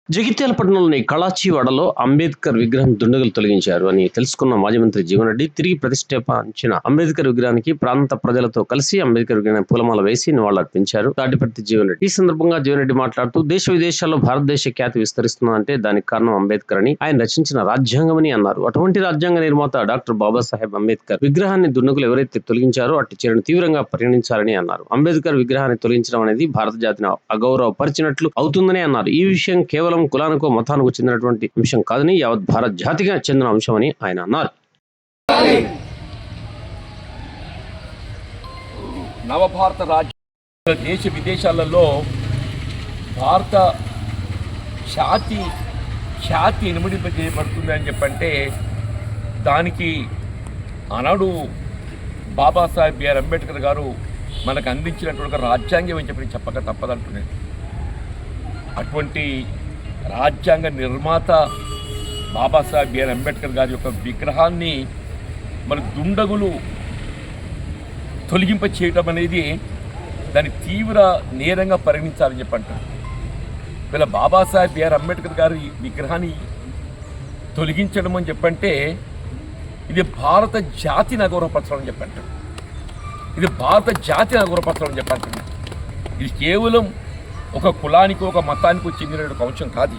జగిత్యాల పట్టణంలోని కళాచివాడలో అంబేద్కర్ విగ్రహం దుండగులు తొలగించారు అని తెలుసుకున్న మాజీ మంత్రి జీవన్ రెడ్డి తిరిగి ప్రతిష్ఠాపించిన అంబేద్కర్ విగ్రహానికి ప్రాంత ప్రజలతో కలిసి అంబేద్కర్ విగ్రహానికి పూలమాల వేసి నివాళులర్పించారు తాటిపర్తి జీవన్ రెడ్డి. ఈ సందర్భంగా జీవన్ రెడ్డి మాట్లాడుతూ దేశ విదేశాల్లో భారతదేశ ఖ్యాతి విస్తరిస్తుందంటే దానికి కారణం అంబేద్కర్ అని, ఆయన రచించిన రాజ్యాంగమని అన్నారు. అటువంటి రాజ్యాంగ నిర్మాత డాక్టర్ బాబాసాహెబ్ అంబేద్కర్ విగ్రహాన్ని దుండగులు ఎవరైతే తొలగించారో అట్టి చర్యను తీవ్రంగా పరిగణించాలని అన్నారు. అంబేద్కర్ విగ్రహాన్ని తొలగించడం అనేది భారత జాతిని అగౌరవపరిచినట్లు అవుతుందని అన్నారు. ఈ విషయం కేవలం కులానికో మతానికో చెందినటువంటి అంశం కాదని యావత్ భారత్ జాతిగా చెందిన అంశమని ఆయన అన్నారు. నవభారత రాజ్యం దేశ విదేశాలలో భారత ఖ్యాతి ఇనుమడింపజేయబడుతుంది అని చెప్పంటే దానికి ఆనాడు బాబాసాహెబ్ బిఆర్ అంబేద్కర్ గారు మనకు అందించినటువంటి రాజ్యాంగం అని చెప్పి చెప్పక తప్పదంటున్నాడు. అటువంటి రాజ్యాంగ నిర్మాత బాబాసాహెబ్ బిఆర్ అంబేద్కర్ గారి యొక్క విగ్రహాన్ని మన దుండగులు తొలగింప చేయడం అనేది దాన్ని తీవ్ర నేరంగా పరిగణించాలని చెప్పంటారు. వీళ్ళ బాబాసాహెబ్ బిఆర్ అంబేద్కర్ గారి విగ్రహాన్ని తొలగించడం అని చెప్పంటే ఇది భారత జాతిని అగౌరవపరచడం అని చెప్పంటారు. ఇది భారత జాతిని అగౌరవపరచడం అని చెప్పంటారు. ఇది కేవలం ఒక కులానికి ఒక మతానికి చెందినటువంటి అంశం కాదు.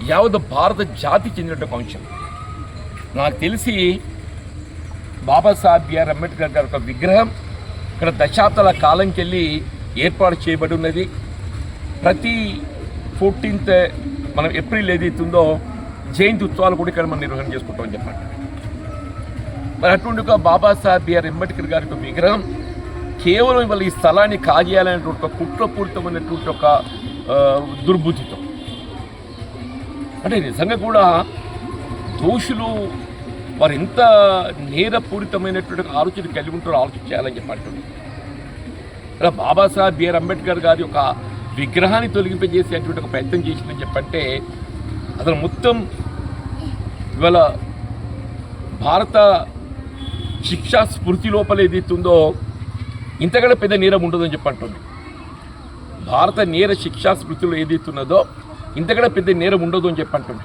యావత్ భారత జాతి చెందినటువంటి అంశం. నాకు తెలిసి బాబాసాహెబ్ బిఆర్ అంబేద్కర్ గారి ఒక విగ్రహం ఇక్కడ దశాబ్దాల కాలంకి వెళ్ళి ఏర్పాటు చేయబడి ఉన్నది. ప్రతి 14th మనం ఏప్రిల్ ఏదైతుందో జయంతి ఉత్సవాలు కూడా ఇక్కడ మనం నిర్వహణ చేసుకుంటామని చెప్పండి. మరి అటువంటి ఒక బాబాసాహెబ్ బిఆర్ అంబేద్కర్ గారి యొక్క విగ్రహం కేవలం ఇవాళ ఈ స్థలాన్ని కాజేయాలనేటువంటి ఒక కుట్రపూరితమైనటువంటి ఒక దుర్బుద్ధితో, అంటే నిజంగా కూడా దోషులు వారు ఎంత నేరపూరితమైనటువంటి ఆలోచన కలిగి ఉంటారో ఆలోచించాలని చెప్పండి. అలా బాబాసాహెబ్ బిఆర్ అంబేద్కర్ గారి యొక్క విగ్రహాన్ని తొలగింపజేసేటువంటి ఒక ప్రయత్నం చేసిందని చెప్పంటే అసలు మొత్తం ఇవాళ భారత శిక్షా స్మృతి లోపల ఏదైతుందో ఇంతకంటే పెద్ద నేరం ఉండదని చెప్పంటుంది. భారత నేర శిక్షా స్మృతిలో ఏదైతున్నదో ఇంతకంటే పెద్ద నేరం ఉండదు అని చెప్పంటుంది.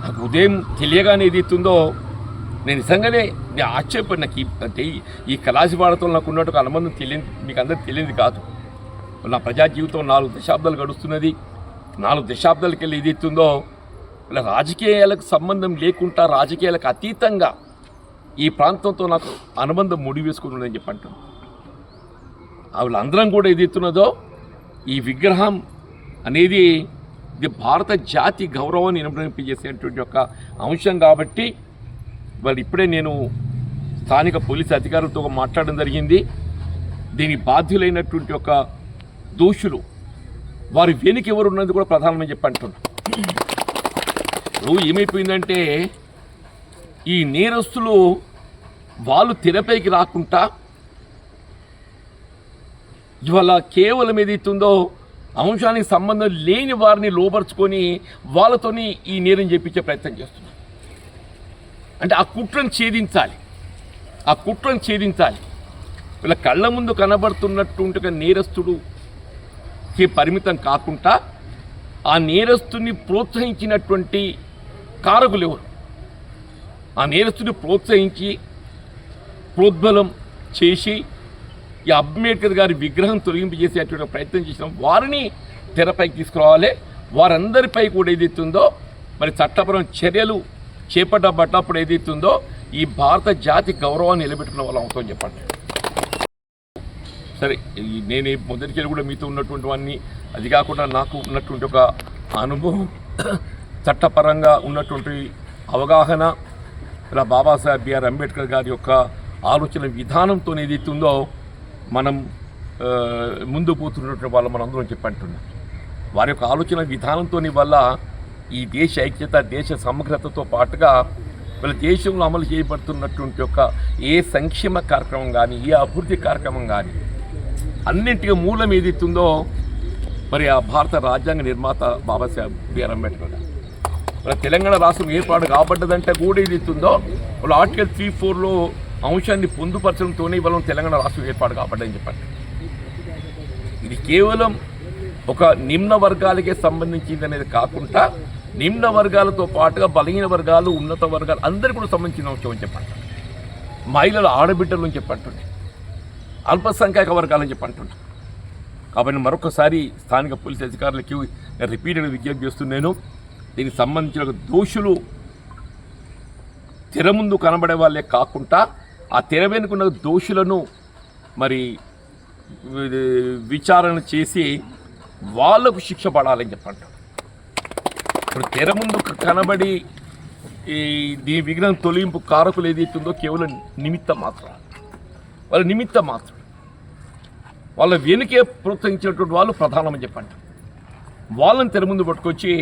నాకు ఉదయం తెలియగానే ఏదైతుందో నేను నిజంగానే ఆశ్చర్యపడి నాకు అంటే ఈ కళాశివాడతో నాకు ఉన్నట్టు అనుబంధం తెలియదు, మీకు అందరికి తెలియదు కాదు. నా ప్రజా జీవితం 4 దశాబ్దాలు గడుస్తున్నది. 4 దశాబ్దాలకి వెళ్ళి ఏదైతుందో ఇలా రాజకీయాలకు సంబంధం లేకుండా రాజకీయాలకు అతీతంగా ఈ ప్రాంతంతో నాకు అనుబంధం ముడివేసుకుని ఉందని చెప్పంటాను. వాళ్ళందరం కూడా ఏదైతున్నదో ఈ విగ్రహం అనేది ఇది భారత జాతి గౌరవాన్ని నింపజేసేటువంటి ఒక అంశం కాబట్టి వాళ్ళు ఇప్పుడే నేను స్థానిక పోలీసు అధికారులతో మాట్లాడడం జరిగింది. దీనికి బాధ్యులైనటువంటి ఒక దోషులు వారి వెనుక ఎవరు ఉన్నది కూడా ప్రధానమని చెప్పంటున్నారు. ఏమైపోయిందంటే ఈ నేరస్తులు వాళ్ళు తెరపైకి రాకుండా ఇవాళ కేవలం ఏదైతుందో అంశానికి సంబంధం లేని వారిని లోపరుచుకొని వాళ్ళతోని ఈ నేరం చేయించే ప్రయత్నం చేస్తున్నారు. అంటే ఆ కుట్రను ఛేదించాలి. వీళ్ళ కళ్ళ ముందు కనబడుతున్నటువంటి నేరస్తుడికి పరిమితం కాకుండా ఆ నేరస్తుని ప్రోత్సహించినటువంటి కారకులు ఎవరు, ఆ నేరస్తుని ప్రోత్సహించి ప్రోద్బలం చేసి ఈ అంబేద్కర్ గారి విగ్రహం తొలగింపజేసేటువంటి ప్రయత్నం చేసిన వారిని తెరపైకి తీసుకురావాలి. వారందరిపై కూడా ఏదైతుందో మరి చట్టపరం చర్యలు చేపట్టబడ్డప్పుడు ఏదైతుందో ఈ భారత జాతి గౌరవాన్ని నిలబెట్టుకున్న వాళ్ళు అవుతామని చెప్పండి. సరే, నేను మొదటికెళ్ళి కూడా మీతో ఉన్నటువంటి వాడిని, అది కాకుండా నాకు ఉన్నటువంటి ఒక అనుభవం, చట్టపరంగా ఉన్నటువంటి అవగాహన, ఇలా బాబాసాహెబ్ బిఆర్ అంబేద్కర్ గారి యొక్క ఆలోచన విధానంతో ఏదైతుందో మనం ముందు పోతున్నటువంటి వాళ్ళు మనందరం చెప్పంటున్నాం. వారి యొక్క ఆలోచన విధానంతో వల్ల ఈ దేశ ఐక్యత, దేశ సమగ్రతతో పాటుగా వీళ్ళ దేశంలో అమలు చేయబడుతున్నటువంటి యొక్క ఏ సంక్షేమ కార్యక్రమం కానీ ఏ అభివృద్ధి కార్యక్రమం కానీ అన్నింటికి మూలం ఏదైతుందో మరి ఆ భారత రాజ్యాంగ నిర్మాత బాబాసాహెబ్ బిఆర్ అంబేద్కర్ గారు. తెలంగాణ రాష్ట్రం ఏర్పాటు కాబడ్డదంటే కూడా ఏదైతుందో వాళ్ళు ఆర్టికల్ 3(4)లో అంశాన్ని పొందుపరచడంతోనే ఇవాళ తెలంగాణ రాష్ట్రం ఏర్పాటు కాబడ్డని చెప్పండి. ఇది కేవలం ఒక నిమ్న వర్గాలకే సంబంధించింది అనేది కాకుండా నిమ్న వర్గాలతో పాటుగా బలహీన వర్గాలు ఉన్నత వర్గాలు అందరికీ కూడా సంబంధించిన అంశం అని చెప్పండి. మహిళలు ఆడబిడ్డలు అని చెప్పంటుండే, అల్పసంఖ్యాక వర్గాలని చెప్పంటుండే. కాబట్టి మరొకసారి స్థానిక పోలీసు అధికారులకి నేను రిపీటెడ్గా విజ్ఞప్తి చేస్తున్నాను. దీనికి సంబంధించిన దోషులు తెర ముందు కనబడే వాళ్ళే కాకుండా ఆ తెర వెనుకున్న దోషులను మరి విచారణ చేసి వాళ్లకు శిక్ష పడాలని చెప్పండి. ఇప్పుడు తెర ముందు కనబడి దీని విఘ్నం తొలగింపు కారకులు ఏదైతుందో కేవలం నిమిత్తం మాత్రం, వాళ్ళ నిమిత్తం మాత్రం, వాళ్ళ వెనుకే ప్రోత్సహించినటువంటి వాళ్ళు ప్రధానమని చెప్పండి. వాళ్ళని తెర ముందు పట్టుకొచ్చి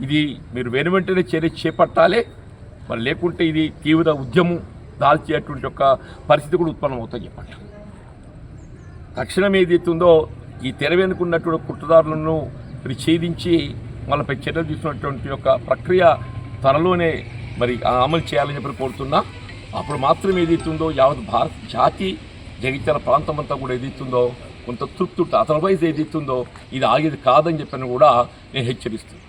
ఇది మీరు వెంటనే చర్య చేపట్టాలి, మరి లేకుంటే ఇది తీవ్ర ఉద్యమం దాల్చేటువంటి ఒక పరిస్థితి కూడా ఉత్పన్నమవుతుందని చెప్పండి. తక్షణం ఏదైతుందో ఈ తెర వెనుకున్నటువంటి కుట్రదారులను ఛేదించి వాళ్ళపై చర్యలు తీసుకున్నటువంటి యొక్క ప్రక్రియ త్వరలోనే మరి అమలు చేయాలని చెప్పి కోరుతున్నా. అప్పుడు మాత్రం ఏదైతుందో యావత్ భారత జాతి జగిత్యాల ప్రాంతం అంతా కూడా ఏదైతుందో కొంత తృప్తి, అదర్వైజ్ ఏదైతుందో ఇది ఆగేది కాదని చెప్పని కూడా నేను హెచ్చరిస్తున్నాను.